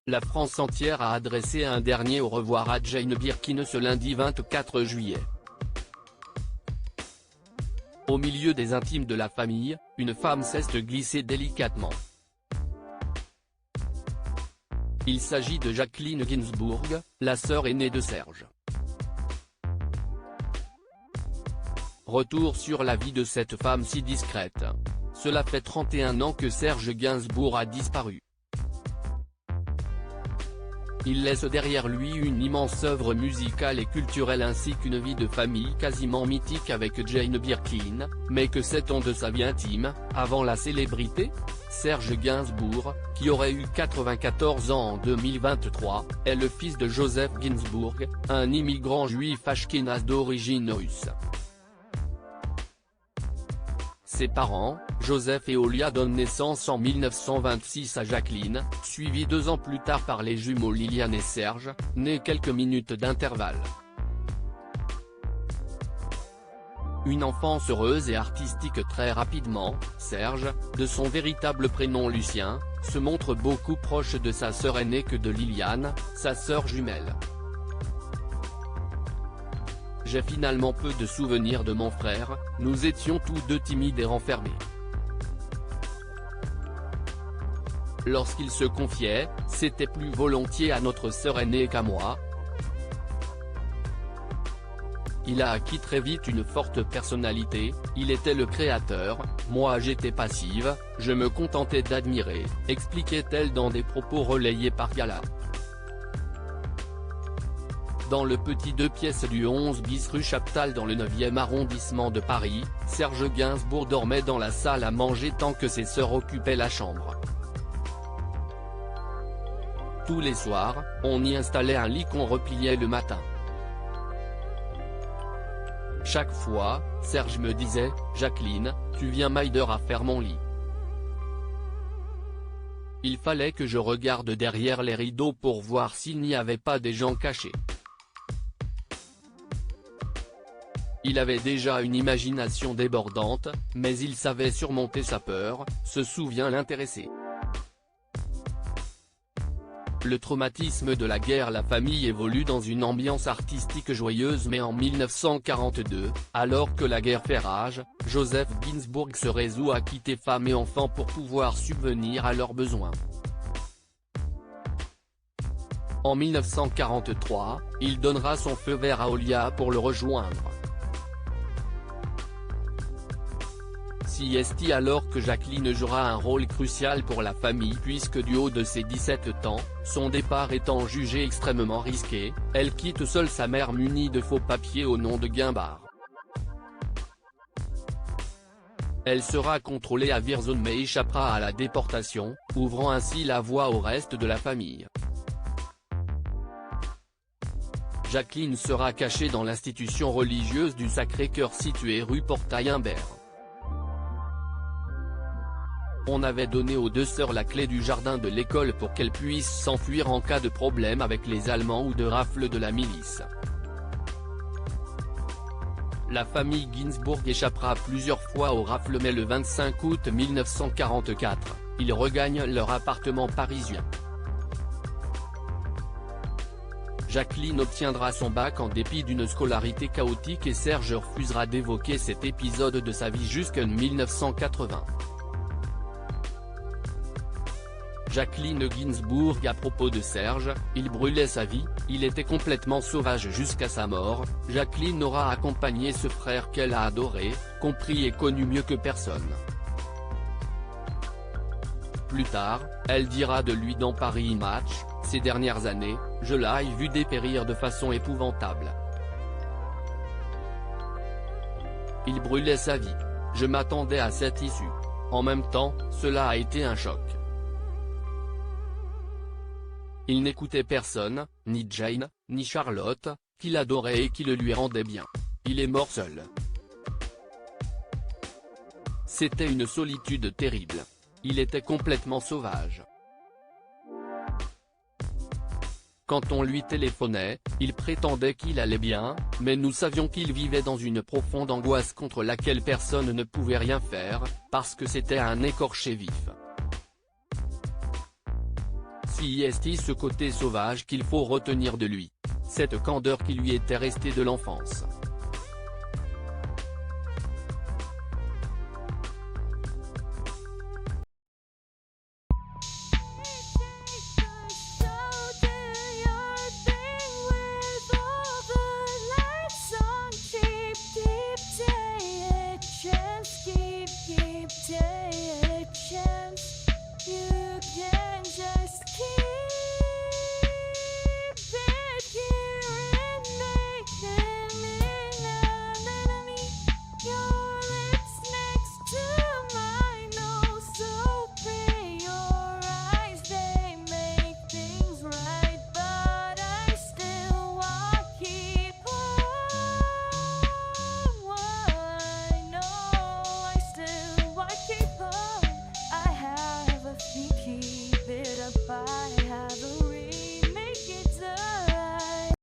La France entière a adressé un dernier au revoir à Jane Birkin ce lundi 24 juillet. Au milieu des intimes de la famille, une femme s'est glissée délicatement. Il s'agit de Jacqueline Ginsburg, la sœur aînée de Serge. Retour sur la vie de cette femme si discrète. Cela fait 31 ans que Serge Gainsbourg a disparu. Il laisse derrière lui une immense œuvre musicale et culturelle ainsi qu'une vie de famille quasiment mythique avec Jane Birkin, mais que sait-on de sa vie intime, avant la célébrité? Serge Gainsbourg, qui aurait eu 94 ans en 2023, est le fils de Joseph Ginsburg, un immigrant juif ashkénaze d'origine russe. Ses parents, Joseph et Olia donnent naissance en 1926 à Jacqueline, suivis 2 ans plus tard par les jumeaux Liliane et Serge, nés quelques minutes d'intervalle. Une enfance heureuse et artistique très rapidement, Serge, de son véritable prénom Lucien, se montre beaucoup proche de sa sœur aînée que de Liliane, sa sœur jumelle. J'ai finalement peu de souvenirs de mon frère, nous étions tous deux timides et renfermés. Lorsqu'il se confiait, c'était plus volontiers à notre sœur aînée qu'à moi. Il a acquis très vite une forte personnalité, il était le créateur, moi j'étais passive, je me contentais d'admirer, expliquait-elle dans des propos relayés par Gala. Dans le petit 2 pièces du 11 bis rue Chaptal dans le 9e arrondissement de Paris, Serge Gainsbourg dormait dans la salle à manger tant que ses sœurs occupaient la chambre. Tous les soirs, on y installait un lit qu'on repliait le matin. Chaque fois, Serge me disait « Jacqueline, tu viens m'aider à faire mon lit ». Il fallait que je regarde derrière les rideaux pour voir s'il n'y avait pas des gens cachés. Il avait déjà une imagination débordante, mais il savait surmonter sa peur, se souvient l'intéressé. Le traumatisme de la guerre. La famille évolue dans une ambiance artistique joyeuse mais en 1942, alors que la guerre fait rage, Joseph Ginsburg se résout à quitter femme et enfants pour pouvoir subvenir à leurs besoins. En 1943, il donnera son feu vert à Olia pour le rejoindre. C'est alors que Jacqueline jouera un rôle crucial pour la famille puisque du haut de ses 17 ans, son départ étant jugé extrêmement risqué, elle quitte seule sa mère munie de faux papiers au nom de Guimbard. Elle sera contrôlée à Vierzon mais échappera à la déportation, ouvrant ainsi la voie au reste de la famille. Jacqueline sera cachée dans l'institution religieuse du Sacré-Cœur située rue Portail-Imbert. On avait donné aux 2 sœurs la clé du jardin de l'école pour qu'elles puissent s'enfuir en cas de problème avec les Allemands ou de rafle de la milice. La famille Ginsburg échappera plusieurs fois aux rafles mais le 25 août 1944, ils regagnent leur appartement parisien. Jacqueline obtiendra son bac en dépit d'une scolarité chaotique et Serge refusera d'évoquer cet épisode de sa vie jusqu'en 1980. Jacqueline Ginsburg à propos de Serge, il brûlait sa vie, il était complètement sauvage jusqu'à sa mort, Jacqueline aura accompagné ce frère qu'elle a adoré, compris et connu mieux que personne. Plus tard, elle dira de lui dans Paris Match, ces dernières années, je l'ai vu dépérir de façon épouvantable. Il brûlait sa vie. Je m'attendais à cette issue. En même temps, cela a été un choc. Il n'écoutait personne, ni Jane, ni Charlotte, qui l'adoraient et qui le lui rendaient bien. Il est mort seul. C'était une solitude terrible. Il était complètement sauvage. Quand on lui téléphonait, il prétendait qu'il allait bien, mais nous savions qu'il vivait dans une profonde angoisse contre laquelle personne ne pouvait rien faire, parce que c'était un écorché vif. aussi ce côté sauvage qu'il faut retenir de lui. Cette candeur qui lui était restée de l'enfance.